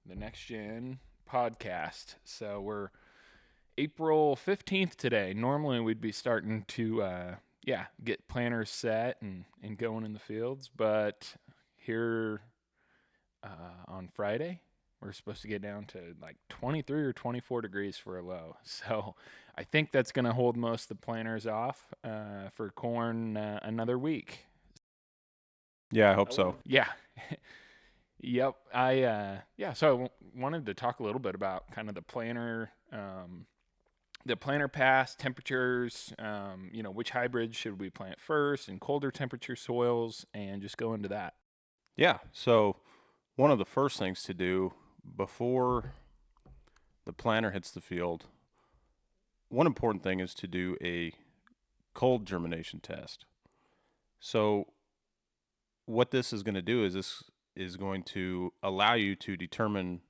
the Nextgen podcast. So we're April 15th today. Normally we'd be starting to get planters set and going in the fields, but here on Friday we're supposed to get down to like 23 or 24 degrees for a low. So I think that's going to hold most of the planters off for corn another week. Yeah, I hope so. Yeah. Yep. So wanted to talk a little bit about kind of the planter pass temperatures. Which hybrids should we plant first in colder temperature soils, and just go into that. Yeah, so one of the first things to do before the planter hits the field, one important thing is to do a cold germination test. So what this is going to do is this is going to allow you to determine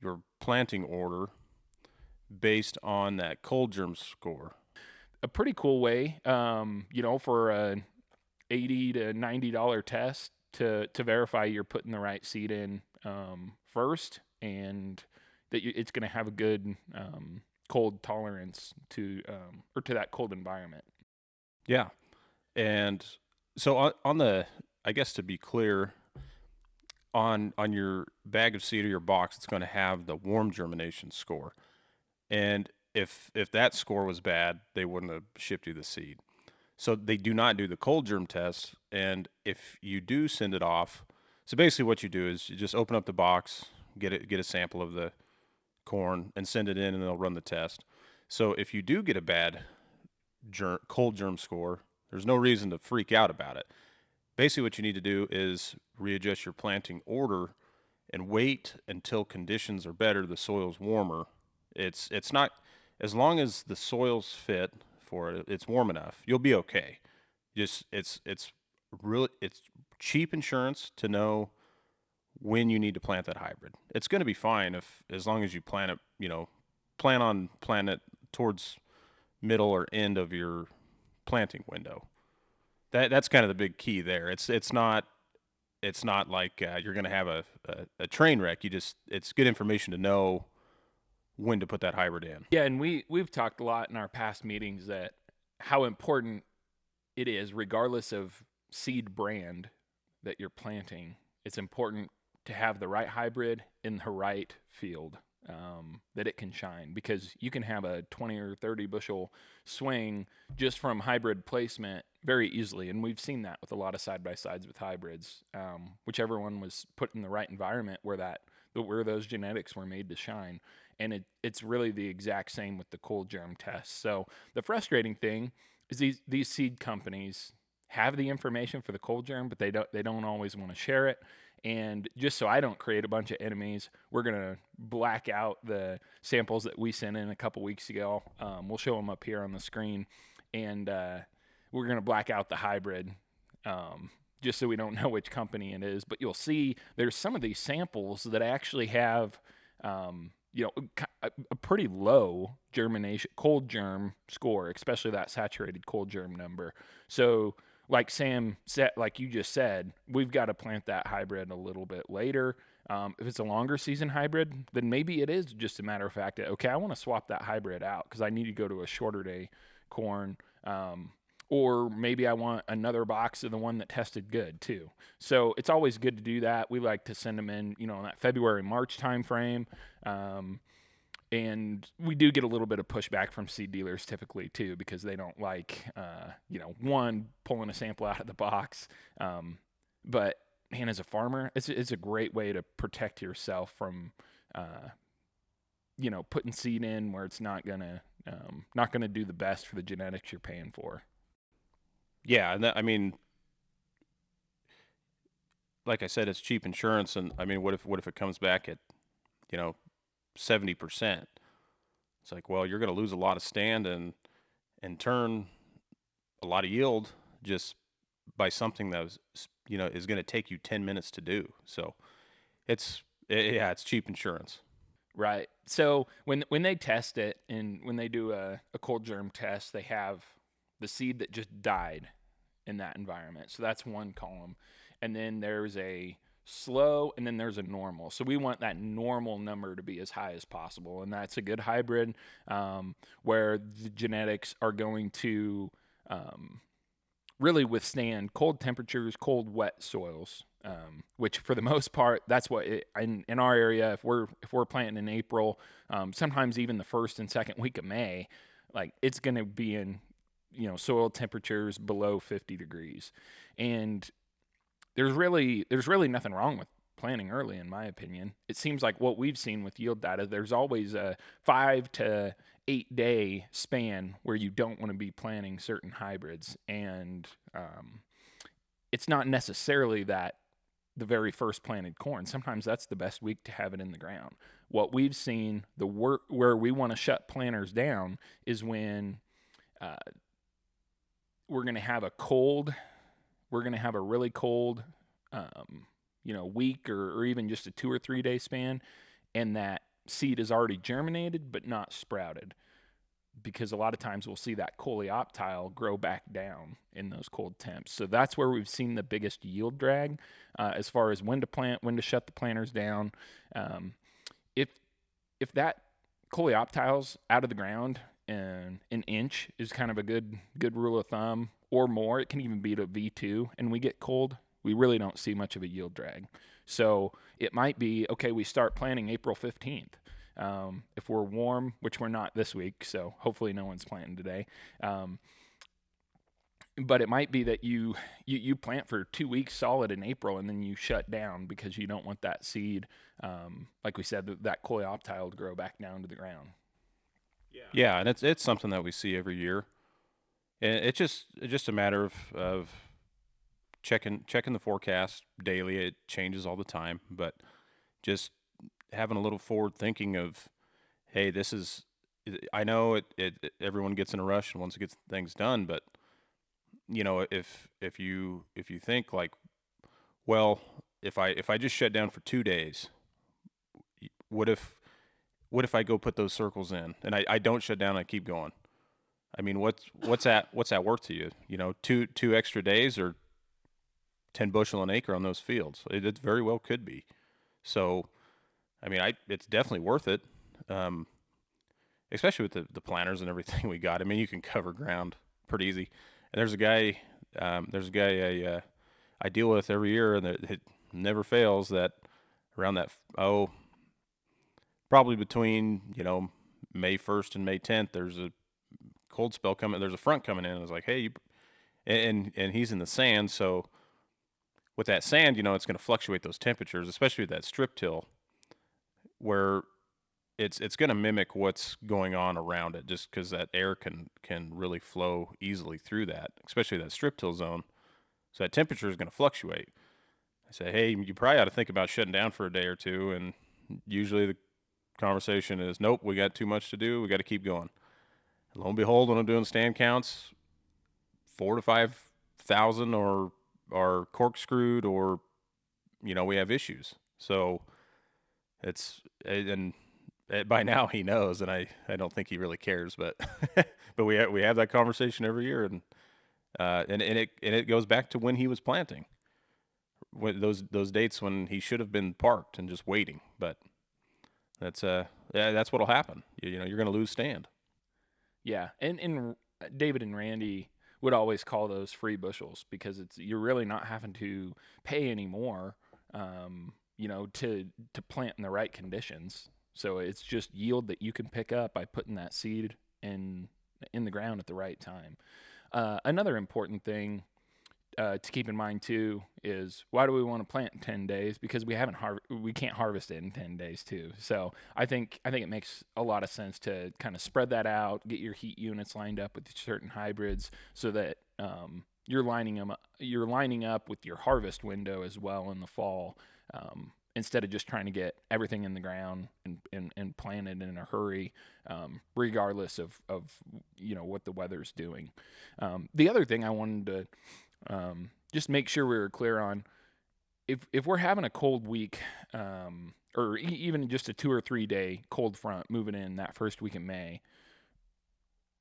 your planting order based on that cold germ score. A pretty cool way, for a $80 to $90 test to verify you're putting the right seed in first, and that it's going to have a good cold tolerance to or to that cold environment. Yeah. And so on the, I guess to be clear, on your bag of seed or your box, it's going to have the warm germination score. And if that score was bad, they wouldn't have shipped you the seed. So they do not do the cold germ test. And if you do send it off, so basically what you do is you just open up the box, get a sample of the corn, and send it in, and they'll run the test. So if you do get a bad cold germ score, there's no reason to freak out about it. Basically, what you need to do is readjust your planting order and wait until conditions are better, the soil's warmer. It's not, as long as the soil's fit for it, it's warm enough, you'll be okay. Just it's cheap insurance to know when you need to plant that hybrid. It's going to be fine if, as long as you plant it, plan it towards middle or end of your planting window. That's kind of the big key there. It's not like you're going to have a train wreck. It's good information to know when to put that hybrid in. Yeah, and we've talked a lot in our past meetings that how important it is, regardless of seed brand that you're planting. It's important to have the right hybrid in the right field, that it can shine, because you can have a 20 or 30 bushel swing just from hybrid placement very easily, and we've seen that with a lot of side by sides with hybrids. Whichever one was put in the right environment where those genetics were made to shine. And it's really the exact same with the cold germ test. So the frustrating thing is these seed companies have the information for the cold germ, but they don't always want to share it. And just so I don't create a bunch of enemies, we're gonna black out the samples that we sent in a couple weeks ago. We'll show them up here on the screen, and we're gonna black out the hybrid. Just so we don't know which company it is. But you'll see there's some of these samples that actually have, a pretty low germination, cold germ score, especially that saturated cold germ number. So, like Sam said, like you just said, we've got to plant that hybrid a little bit later. If it's a longer season hybrid, then maybe it is just a matter of fact that, okay, I want to swap that hybrid out because I need to go to a shorter day corn. Or maybe I want another box of the one that tested good too. So it's always good to do that. We like to send them in, in that February, March timeframe. And we do get a little bit of pushback from seed dealers typically too, because they don't like, one, pulling a sample out of the box. But man, as a farmer, it's a great way to protect yourself from, putting seed in where it's not gonna do the best for the genetics you're paying for. Yeah, and I mean, like I said, it's cheap insurance, and I mean, what if it comes back at, you know, 70%? It's like, well, you're going to lose a lot of stand and turn a lot of yield just by something that was, is going to take you 10 minutes to do. So yeah, it's cheap insurance. Right. So when they test it, and when they do a cold germ test, they have the seed that just died in that environment. So that's one column. And then there's a slow, and then there's a normal. So we want that normal number to be as high as possible, and that's a good hybrid where the genetics are going to really withstand cold temperatures, cold, wet soils. Which, for the most part, that's what in our area. If we're planting in April, sometimes even the first and second week of May, like it's going to be in soil temperatures below 50 degrees, and there's really nothing wrong with planting early, in my opinion. It seems like what we've seen with yield data, there's always a 5 to 8 day span where you don't want to be planting certain hybrids, and it's not necessarily that the very first planted corn. Sometimes that's the best week to have it in the ground. What we've seen, the work where we want to shut planters down is when uh, we're going to have a really cold, week or even just a 2 or 3 day span, and that seed is already germinated but not sprouted. Because a lot of times we'll see that coleoptile grow back down in those cold temps. So that's where we've seen the biggest yield drag as far as when to plant, when to shut the planters down. Um, if if that coleoptile's out of the ground and an inch is kind of a good rule of thumb or more, it can even be to V2, and we get cold, we really don't see much of a yield drag. So it might be, okay, we start planting April 15th. If we're warm, which we're not this week, so hopefully no one's planting today. But it might be that you plant for 2 weeks solid in April, and then you shut down because you don't want that seed, like we said, that coleoptile to grow back down to the ground. Yeah, and it's something that we see every year, and it's just a matter of checking the forecast daily. It changes all the time, but just having a little forward thinking of, hey, this is. I know everyone gets in a rush and wants to get things done, but if you think like, well, if I just shut down for 2 days, what if I go put those circles in and I don't shut down, I keep going. I mean, what's that worth to you? Two extra days or 10 bushel an acre on those fields. It very well could be. So, I mean, it's definitely worth it, especially with the planters and everything we got. I mean, you can cover ground pretty easy. And there's a guy I deal with every year, and it never fails that around that probably between May 1st and May 10th, there's a cold spell coming. There's a front coming in. And it's like, hey, and he's in the sand, so with that sand, it's going to fluctuate those temperatures, especially with that strip till, where it's going to mimic what's going on around it, just because that air can really flow easily through that, especially that strip till zone. So that temperature is going to fluctuate. I say, hey, you probably ought to think about shutting down for a day or two, and usually the conversation is, nope, we got too much to do, we got to keep going. And lo and behold, when I'm doing stand counts, 4,000 to 5,000 are corkscrewed, or we have issues. So and by now he knows, and I don't think he really cares, but but we have that conversation every year, and it goes back to when he was planting, when those dates when he should have been parked and just waiting. But that's what'll happen. You're going to lose stand. Yeah, and David and Randy would always call those free bushels because you're really not having to pay any more, to plant in the right conditions. So it's just yield that you can pick up by putting that seed in the ground at the right time. Another important thing to keep in mind too is, why do we want to plant in 10 days? Because we can't harvest it in 10 days too. So I think it makes a lot of sense to kind of spread that out, get your heat units lined up with certain hybrids, so that you're lining up with your harvest window as well in the fall, instead of just trying to get everything in the ground and planted in a hurry, regardless of what the weather's doing. The other thing I wanted to just make sure we were clear on, if we're having a cold week, or even just a 2 or 3 day cold front moving in that first week in May,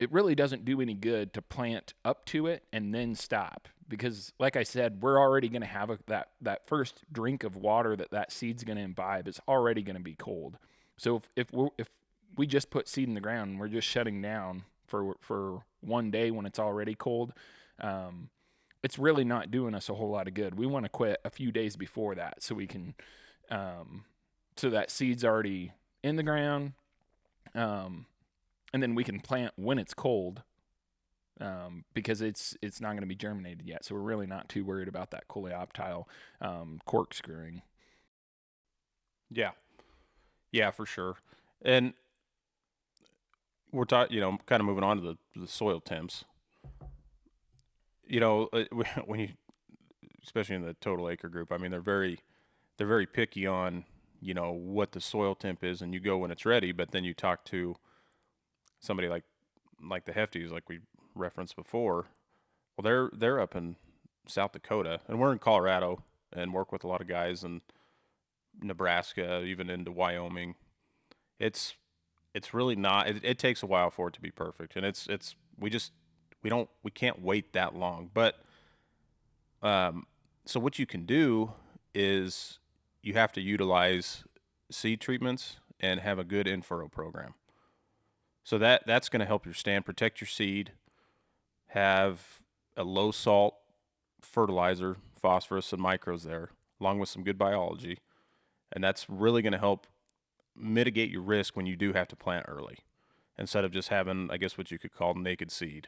it really doesn't do any good to plant up to it and then stop, because like I said, we're already going to have that first drink of water that seed's going to imbibe is already going to be cold. So if we just put seed in the ground and we're just shutting down for one day when it's already cold, um, it's really not doing us a whole lot of good. We want to quit a few days before that so we can so that seed's already in the ground, um, and then we can plant when it's cold, because it's not going to be germinated yet. So we're really not too worried about that coleoptile corkscrewing. Yeah. Yeah, for sure. And we're talking, kind of moving on to the soil temps. When you, especially in the total acre group, I mean, they're very picky on, what the soil temp is, and you go when it's ready. But then you talk to somebody like the Hefties, like we referenced before. Well, they're up in South Dakota, and we're in Colorado, and work with a lot of guys in Nebraska, even into Wyoming. It's it's really not. It takes a while for it to be perfect, and it's we can't wait that long. But so what you can do is you have to utilize seed treatments and have a good in-furrow program. So that's going to help your stand, protect your seed, have a low salt fertilizer, phosphorus and micros there, along with some good biology, and that's really going to help mitigate your risk when you do have to plant early, instead of just having, I guess, what you could call naked seed.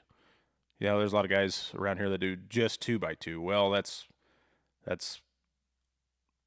There's a lot of guys around here that do just 2x2. Well, that's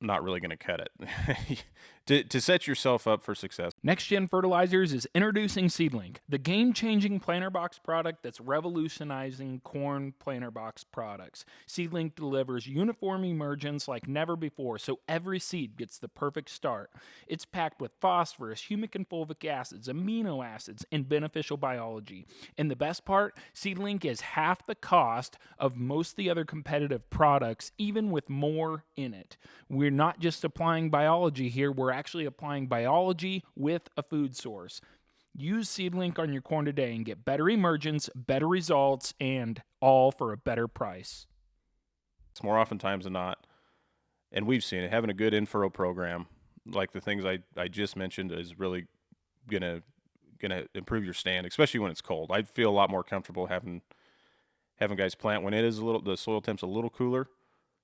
not really going to cut it. To set yourself up for success. Nextgen Fertilizers is introducing Seedlink, the game-changing planter box product that's revolutionizing corn planter box products. Seedlink delivers uniform emergence like never before, so every seed gets the perfect start. It's packed with phosphorus, humic and fulvic acids, amino acids, and beneficial biology. And the best part, Seedlink is half the cost of most of the other competitive products, even with more in it. We're not just applying biology here, we're actually applying biology with a food source. Use Seedlink on your corn today and get better emergence, better results, and all for a better price. It's more oftentimes than not, and we've seen it, having a good in-furrow program, like the things I just mentioned, is really gonna improve your stand, especially when it's cold. I feel a lot more comfortable having guys plant when the soil temp's a little cooler,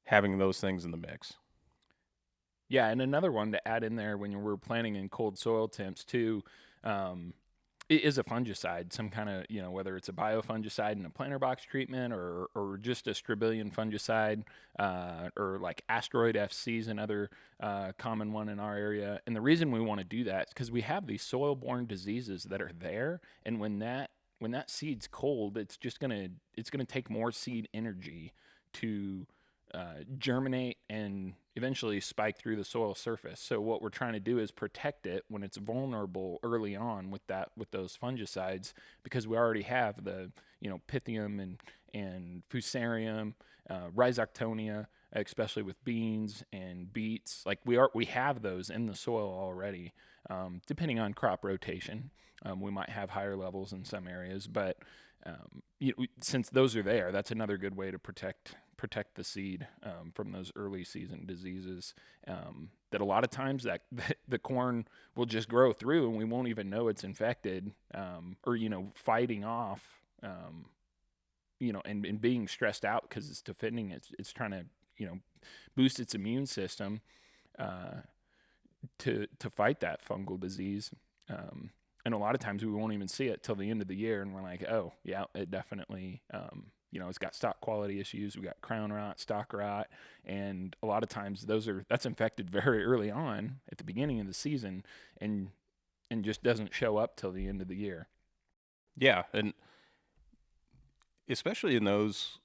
having those things in the mix. Yeah, and another one to add in there when we're planting in cold soil temps too, it is a fungicide, some kind of, whether it's a biofungicide in a planter box treatment, or just a strobillion fungicide, or like asteroid FC is another common one in our area. And the reason we want to do that is because we have these soil-borne diseases that are there, and when that seed's cold, it's gonna take more seed energy to germinate and eventually spike through the soil surface. So what we're trying to do is protect it when it's vulnerable early on with those fungicides, because we already have the Pythium and Fusarium, Rhizoctonia, especially with beans and beets. Like we have those in the soil already. Depending on crop rotation, we might have higher levels in some areas, but since those are there, that's another good way to protect the seed from those early season diseases, that a lot of times that the corn will just grow through and we won't even know it's infected, or fighting off, and being stressed out because it's defending it's trying to boost its immune system to fight that fungal disease. And a lot of times we won't even see it till the end of the year, and we're like, oh yeah, it definitely it's got stock quality issues. We got crown rot, stalk rot, and a lot of times that's infected very early on at the beginning of the season, and just doesn't show up till the end of the year. Yeah, and especially in those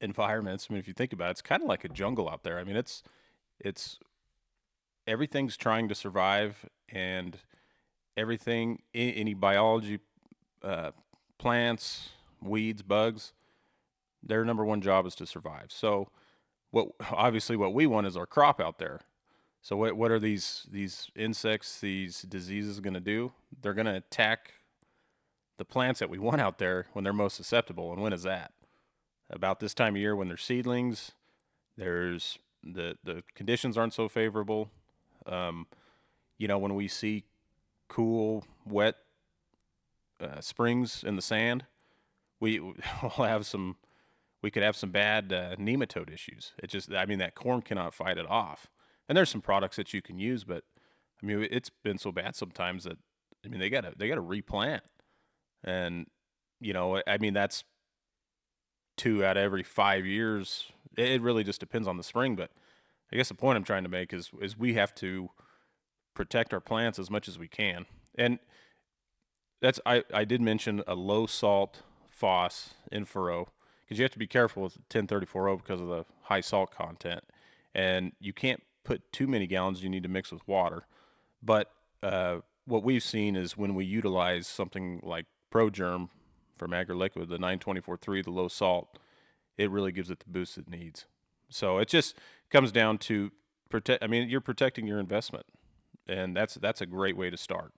environments, I mean, if you think about it, it's kind of like a jungle out there. I mean, it's everything's trying to survive, and everything, any biology, plants, weeds, bugs, their number one job is to survive. So what we want is our crop out there. So what are these insects, these diseases going to do? They're going to attack the plants that we want out there when they're most susceptible. And when is that? About this time of year when they're seedlings. There's the conditions aren't so favorable. Um, when we see cool, wet springs in the sand, we'll have some. We could have some bad nematode issues. It just, I mean, that corn cannot fight it off. And there's some products that you can use, but I mean, it's been so bad sometimes that I mean, they gotta replant, and I mean, that's 2 out of every 5 years. It really just depends on the spring, but I guess the point I'm trying to make is we have to protect our plants as much as we can. And that's I did mention a low salt phos in furrow because you have to be careful with 1034O because of the high salt content, and you can't put too many gallons. You need to mix with water. But what we've seen is when we utilize something like ProGerm from AgriLiquid, the 924-3, the low salt, it really gives it the boost it needs. So it just comes down to protect. I mean, you're protecting your investment, and that's a great way to start.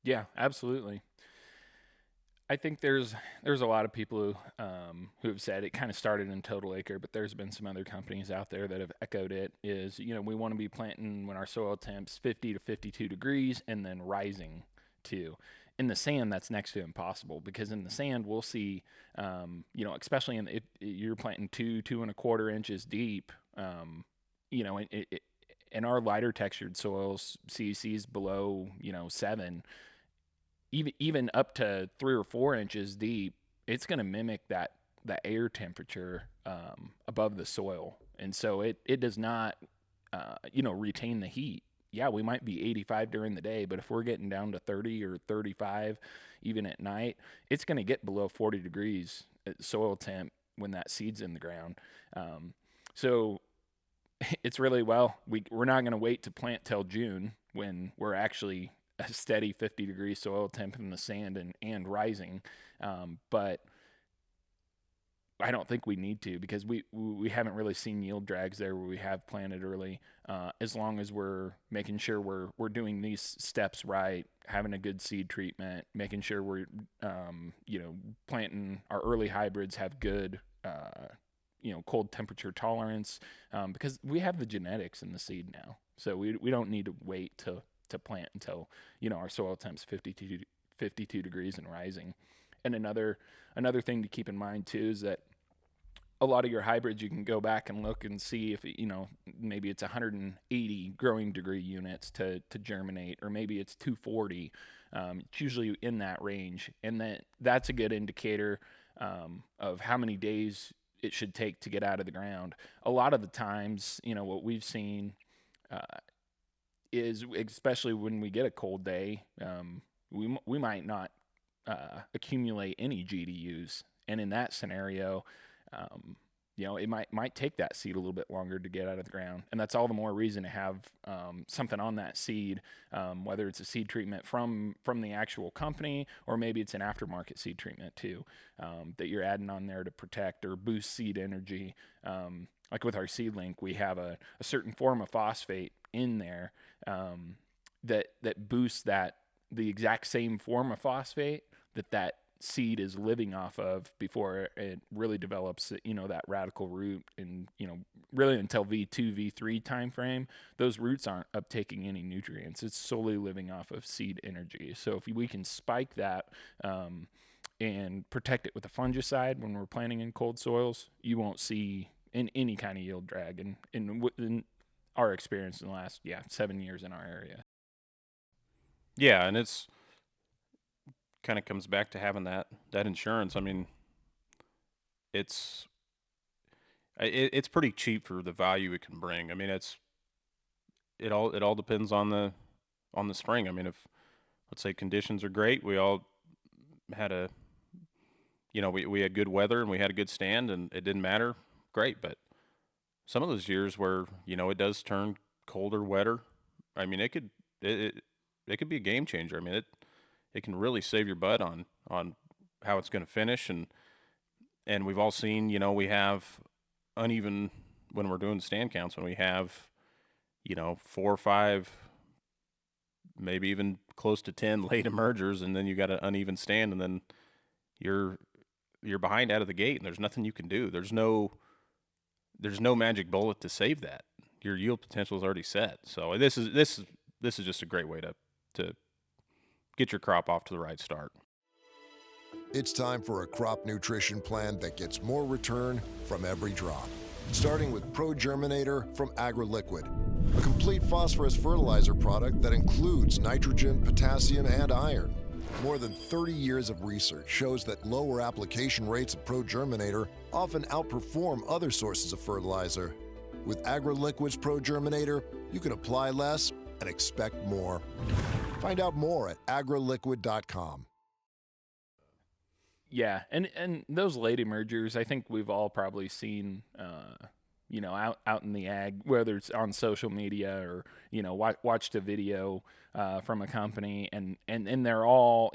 Yeah, absolutely. I think there's a lot of people who have said it kind of started in Total Acre, but there's been some other companies out there that have echoed it. Is we want to be planting when our soil temps 50 to 52 degrees and then rising too. In the sand, that's next to impossible because in the sand we'll see, especially if you're planting 2.25 inches deep, in our lighter textured soils, CECs below 7, even up to 3 or 4 inches deep, it's going to mimic that air temperature above the soil, and so it does not retain the heat. Yeah, we might be 85 during the day, but if we're getting down to 30 or 35, even at night, it's going to get below 40 degrees at soil temp when that seed's in the ground. So it's really we're not going to wait to plant till June when we're actually a steady 50-degree soil temp in the sand and rising. But I don't think we need to because we haven't really seen yield drags there where we have planted early. As long as we're making sure we're doing these steps right, having a good seed treatment, making sure we're planting our early hybrids have good cold temperature tolerance, because we have the genetics in the seed now, so we don't need to wait to plant until our soil temp's 52 degrees and rising. And another thing to keep in mind too is that a lot of your hybrids, you can go back and look and see if maybe it's 180 growing degree units to germinate, or maybe it's 240. It's usually in that range, and that's a good indicator of how many days it should take to get out of the ground. A lot of the times, what we've seen is, especially when we get a cold day, we might not accumulate any GDUs, and in that scenario, it might take that seed a little bit longer to get out of the ground, and that's all the more reason to have something on that seed, whether it's a seed treatment from the actual company, or maybe it's an aftermarket seed treatment too, that you're adding on there to protect or boost seed energy. Like with our seed link, we have a certain form of phosphate in there that boosts the exact same form of phosphate that seed is living off of before it really develops that radical root. And really until V2 V3 time frame, those roots aren't uptaking any nutrients. It's solely living off of seed energy. So if we can spike that and protect it with a fungicide when we're planting in cold soils, you won't see in any kind of yield drag in our experience in the last 7 years in our area. Yeah, and it's kind of comes back to having that insurance. I mean, it's it's pretty cheap for the value it can bring. I mean, it all depends on the spring. I mean, if let's say conditions are great, we all had we had good weather and we had a good stand and it didn't matter, great. But some of those years where it does turn colder, wetter, I mean, it could be a game changer. I mean, it can really save your butt on how it's going to finish. And we've all seen, we have uneven when we're doing stand counts, when we have 4 or 5 maybe even close to 10 late emergers, and then you got an uneven stand, and then you're behind out of the gate, and there's nothing you can do. There's no magic bullet to save that. Your yield potential is already set. So this is just a great way to get your crop off to the right start. It's time for a crop nutrition plan that gets more return from every drop. Starting with Pro Germinator from AgroLiquid, a complete phosphorus fertilizer product that includes nitrogen, potassium, and iron. More than 30 years of research shows that lower application rates of Pro Germinator often outperform other sources of fertilizer. With AgroLiquid's Pro Germinator, you can apply less and expect more. Find out more at agroliquid.com. Yeah, and those late emergers, I think we've all probably seen, out in the ag, whether it's on social media or watched a video from a company, and they're all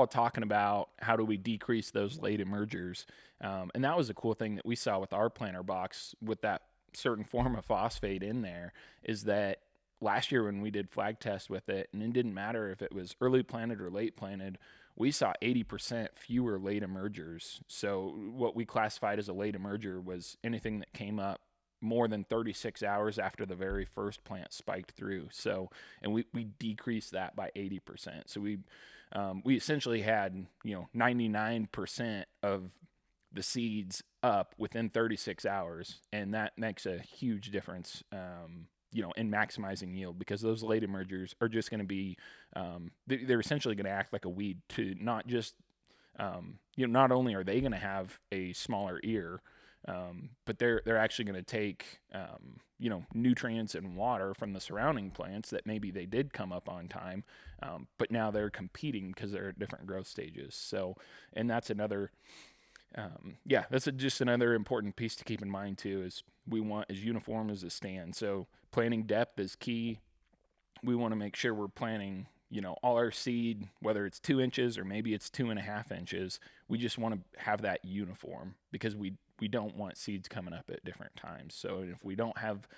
talking about how do we decrease those late emergers, and that was a cool thing that we saw with our planter box with that certain form of phosphate in there, is that last year when we did flag test with it, and it didn't matter if it was early planted or late planted, we saw 80% fewer late emergers. So what we classified as a late emerger was anything that came up more than 36 hours after the very first plant spiked through. So, and we decreased that by 80%. So we essentially had 99% of the seeds up within 36 hours, and that makes a huge difference. In maximizing yield, because those late emergers are just going to be, they're essentially going to act like a weed to not just, not only are they going to have a smaller ear, but they're actually going to take, nutrients and water from the surrounding plants that maybe they did come up on time, but now they're competing because they're at different growth stages. So, and that's another, just another important piece to keep in mind too, is we want as uniform as a stand. So planting depth is key. We want to make sure we're planting, all our seed, whether it's 2 inches or maybe it's 2.5 inches. We just want to have that uniform, because we don't want seeds coming up at different times. So if we don't have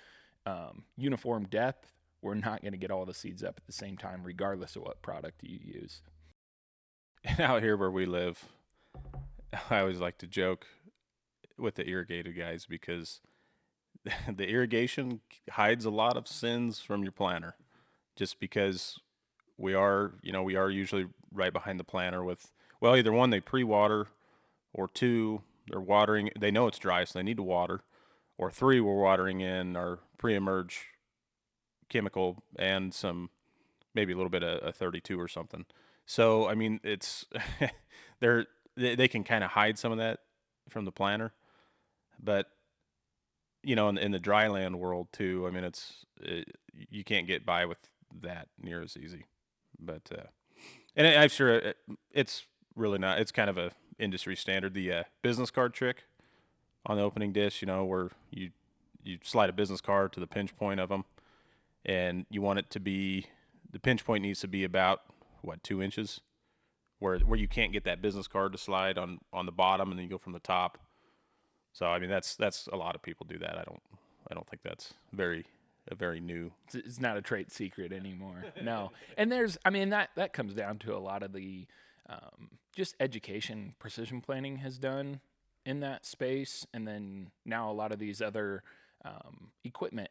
uniform depth, we're not going to get all the seeds up at the same time, regardless of what product you use. And out here where we live, I always like to joke with the irrigated guys, because the irrigation hides a lot of sins from your planter, just because we are usually right behind the planter with, well, either one, they pre-water, or two, they're watering, they know it's dry, so they need to water, or three, we're watering in our pre-emerge chemical and some, maybe a little bit of 32 or something. So, I mean, it's, they can kind of hide some of that from the planter, but in the dry land world too, I mean, you can't get by with that near as easy. But and I'm sure it's really not. It's kind of a industry standard. The business card trick on the opening dish, where you slide a business card to the pinch point of them, and you want it to be, the pinch point needs to be about 2 inches, where you can't get that business card to slide on the bottom, and then you go from the top. So I mean, that's a lot of people do that. I don't think that's very new. It's not a trade secret anymore. No. And that comes down to a lot of the just education precision planting has done in that space. And then now a lot of these other equipment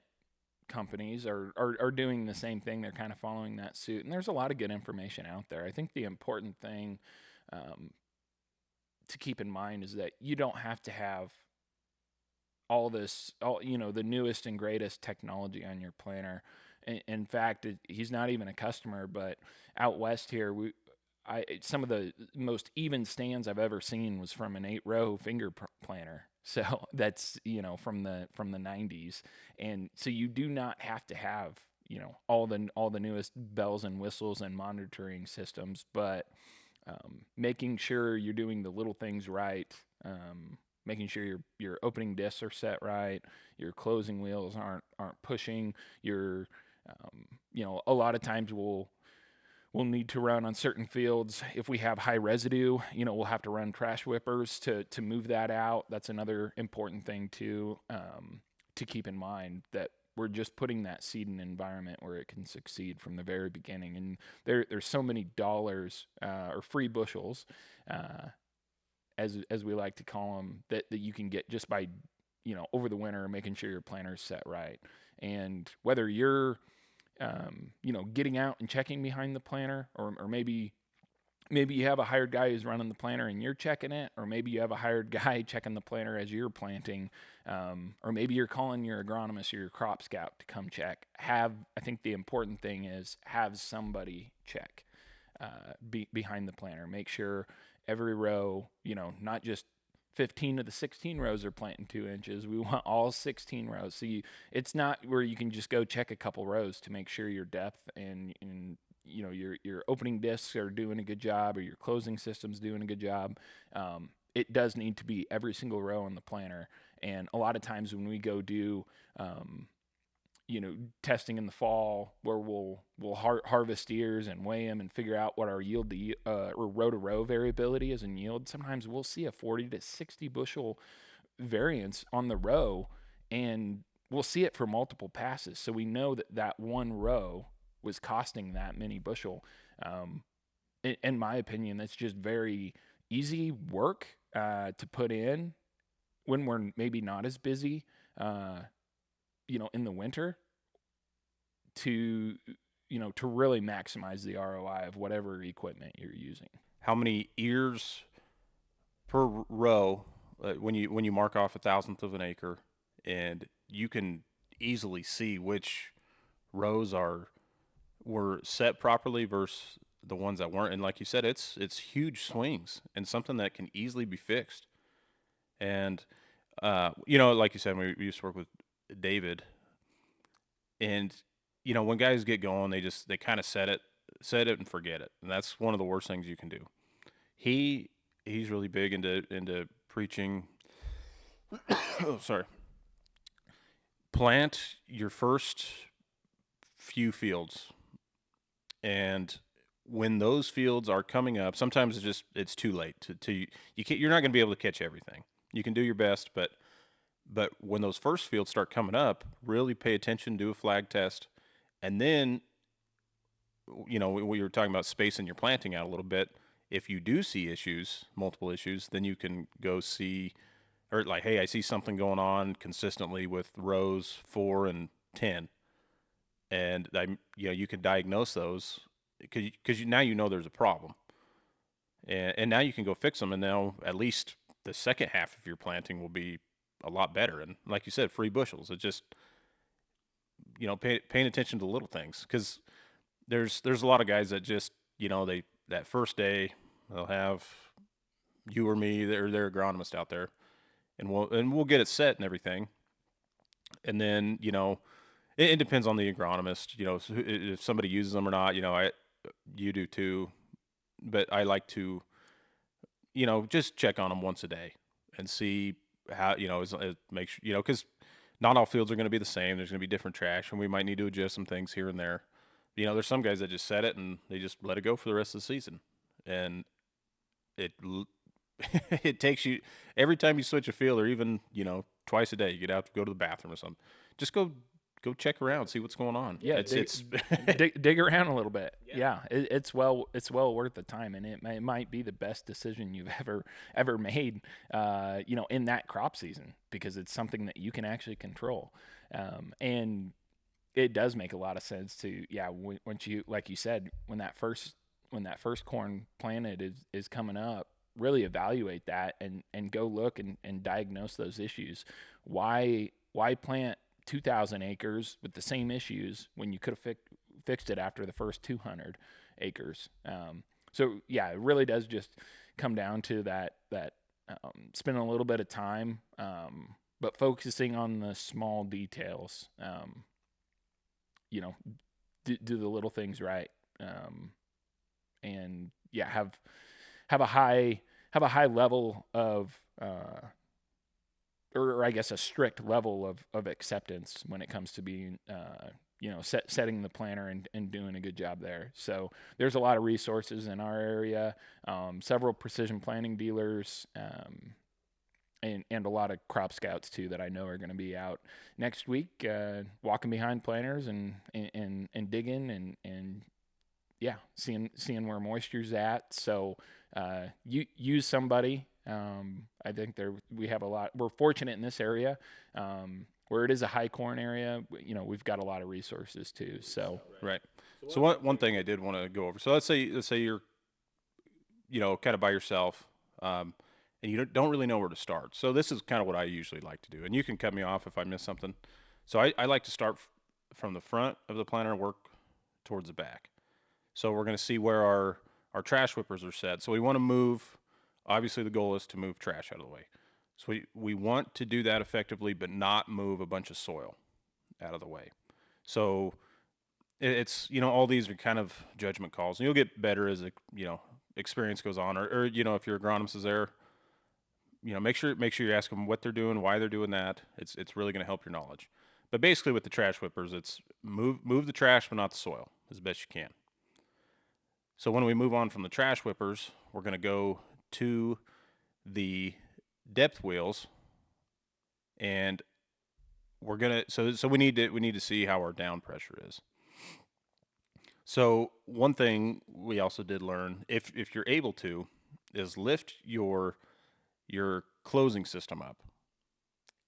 companies are doing the same thing. They're kind of following that suit. And there's a lot of good information out there. I think the important thing to keep in mind is that you don't have to have the newest and greatest technology on your planter. In fact, he's not even a customer, but out west here, some of the most even stands I've ever seen was from an 8-row finger planter. So that's, from the 90s. And so you do not have to have, all the newest bells and whistles and monitoring systems, but making sure you're doing the little things right, making sure your opening discs are set right, your closing wheels aren't pushing, a lot of times we'll need to run on certain fields. If we have high residue, we'll have to run trash whippers to move that out. That's another important thing too, to keep in mind, that we're just putting that seed in an environment where it can succeed from the very beginning. And there's so many dollars or free bushels, as we like to call them, that you can get just by over the winter making sure your planter's set right. And whether you're getting out and checking behind the planter, or maybe you have a hired guy who's running the planter and you're checking it, or maybe you have a hired guy checking the planter as you're planting, or maybe you're calling your agronomist or your crop scout to come check. I think the important thing is have somebody check behind the planter. Make sure every row, not just 15 of the 16 rows are planting 2 inches. We want all 16 rows. So it's not where you can just go check a couple rows to make sure your depth and your opening discs are doing a good job, or your closing system's doing a good job. It does need to be every single row on the planter. And a lot of times when we go do testing in the fall, where we'll harvest ears and weigh them and figure out what our yield or row to row variability is in yield. Sometimes we'll see a 40 to 60 bushel variance on the row, and we'll see it for multiple passes. So we know that one row was costing that many bushel. In my opinion, that's just very easy work to put in when we're maybe not as busy, in the winter, to really maximize the ROI of whatever equipment you're using. How many ears per row when you mark off 1,000th of an acre, and you can easily see which rows were set properly versus the ones that weren't. And like you said, it's huge swings and something that can easily be fixed. And like you said, we used to work with David, and when guys get going, they kind of set it and forget it, and that's one of the worst things you can do. He's really big into preaching. Oh, sorry. Plant your first few fields, and when those fields are coming up, sometimes it's too late you're not going to be able to catch everything. You can do your best, but when those first fields start coming up, really pay attention, do a flag test, and then, we were talking about spacing your planting out a little bit. If you do see multiple issues, then you can go see, or like, hey, I see something going on consistently with rows 4 and 10, and you can diagnose those because now there's a problem, and now you can go fix them, and now at least the second half of your planting will be a lot better. And like you said, free bushels. It just, paying attention to little things, because there's a lot of guys that just, that first day they'll have you or me, their agronomist out there, and we'll get it set and everything. And then, it depends on the agronomist, if somebody uses them or not. You do too, but I like to, just check on them once a day and see how, make sure, because not all fields are going to be the same. There's going to be different trash, and we might need to adjust some things here and there. There's some guys that just set it and they just let it go for the rest of the season. And it takes you, every time you switch a field, or even, twice a day, you get out to go to the bathroom or something, just go check around, see what's going on. Yeah, it's dig around a little bit. Yeah, it's well worth the time, and it might be the best decision you've ever made, in that crop season, because it's something that you can actually control, and it does make a lot of sense to once you, like you said, when that first corn planted is coming up, really evaluate that and go look and diagnose those issues. Why plant 2,000 acres with the same issues when you could have fixed it after the first 200 acres? So it really does just come down to that spending a little bit of time, but focusing on the small details. Do the little things right, and have a high level of or I guess a strict level of acceptance when it comes to being, setting the planter and doing a good job there. So there's a lot of resources in our area, several precision planting dealers, and a lot of crop scouts too that I know are going to be out next week, walking behind planters and digging and yeah, seeing where moisture's at. So you use somebody. I think we have a lot. We're fortunate in this area. Where it is a high corn area, we've got a lot of resources too. So Right. So one thing I did want to go over. So let's say you're kind of by yourself, and you don't really know where to start. So this is kind of what I usually like to do, and you can cut me off if I miss something. So I like to start from the front of the planter and work towards the back. So we're going to see where our trash whippers are set. So we want to move. Obviously, the goal is to move trash out of the way. So we want to do that effectively, but not move a bunch of soil out of the way. So it's all these are kind of judgment calls, and you'll get better as experience goes on, or if your agronomist is there, make sure you ask them what they're doing, why they're doing that. It's really going to help your knowledge. But basically, with the trash whippers, it's move the trash, but not the soil, as best you can. So when we move on from the trash whippers, we're going to go to the depth wheels, and we're gonna so we need to see how our down pressure is. So one thing we also did learn, if you're able to, is lift your closing system up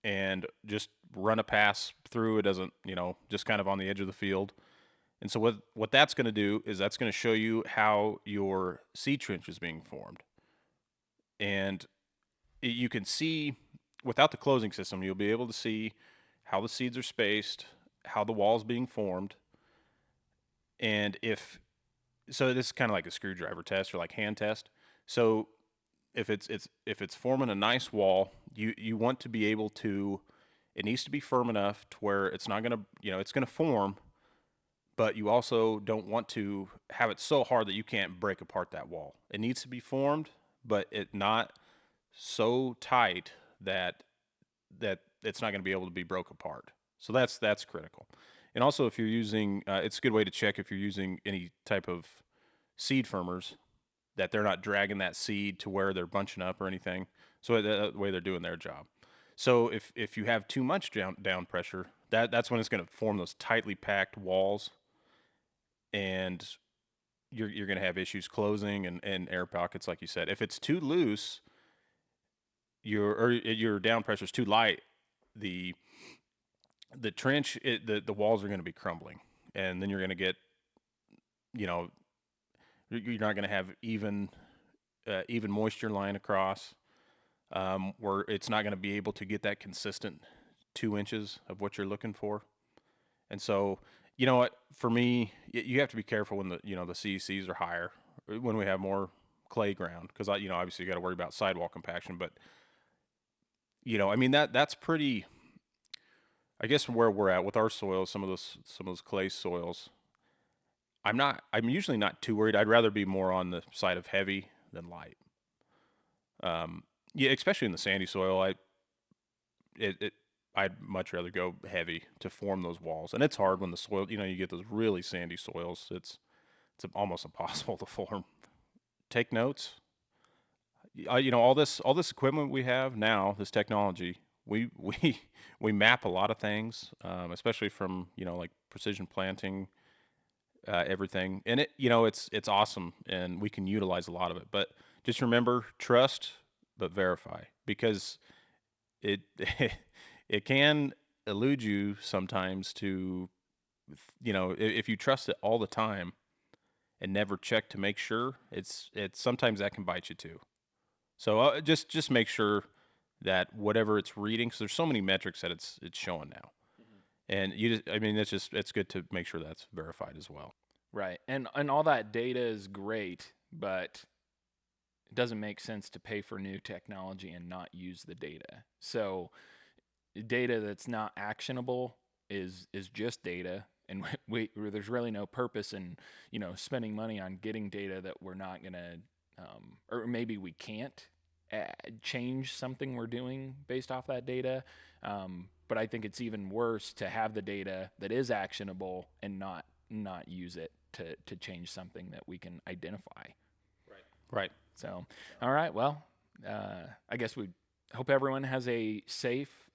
and just run a pass through. It doesn't, just kind of on the edge of the field. And so what that's going to do is that's going to show you how your seed trench is being formed. And you can see, without the closing system, you'll be able to see how the seeds are spaced, how the wall's being formed. And so this is kind of like a screwdriver test or like hand test. So if it's forming a nice wall, you want to be able to, it needs to be firm enough to where it's not going to, it's going to form, but you also don't want to have it so hard that you can't break apart that wall. It needs to be formed, but it not so tight that it's not going to be able to be broke apart. So that's critical. And also, if you're using, it's a good way to check if you're using any type of seed firmers, that they're not dragging that seed to where they're bunching up or anything. So that way they're doing their job. So if you have too much down pressure, that's when it's going to form those tightly packed walls, and you're going to have issues closing and air pockets, like you said. If it's too loose, your down pressure is too light, the trench, the walls are going to be crumbling, and then you're going to get, you're not going to have even moisture line across, where it's not going to be able to get that consistent 2 inches of what you're looking for. And so, for me, you have to be careful when the CECs are higher, when we have more clay ground, because obviously you got to worry about sidewall compaction. But that's pretty. I guess from where we're at with our soils, some of those clay soils, I'm usually not too worried. I'd rather be more on the side of heavy than light. Yeah, especially in the sandy soil, I'd much rather go heavy to form those walls. And it's hard when the soil, you get those really sandy soils. It's almost impossible to form. Take notes. All this equipment we have now, this technology, we map a lot of things, especially from like precision planting, everything. And it's awesome, and we can utilize a lot of it. But just remember, trust but verify, because it it can elude you sometimes to, if you trust it all the time and never check to make sure, it's sometimes that can bite you too. So just make sure that whatever it's reading, because there's so many metrics that it's showing now, and it's good to make sure that's verified as well. right, and all that data is great, but it doesn't make sense to pay for new technology and not use the data. So data that's not actionable is just data, and there's really no purpose in spending money on getting data that we're not gonna, or maybe we can't change something we're doing based off that data. But I think it's even worse to have the data that is actionable and not use it to change something that we can identify. Right. So, all right, well, I guess we hope everyone has a safe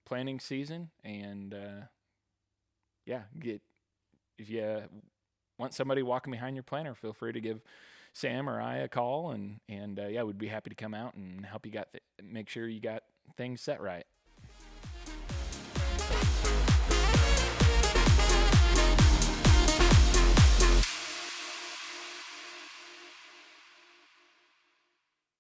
planting season. And yeah, if you want somebody walking behind your planter, feel free to give Sam or I a call, and yeah, we'd be happy to come out and help you make sure you got things set right.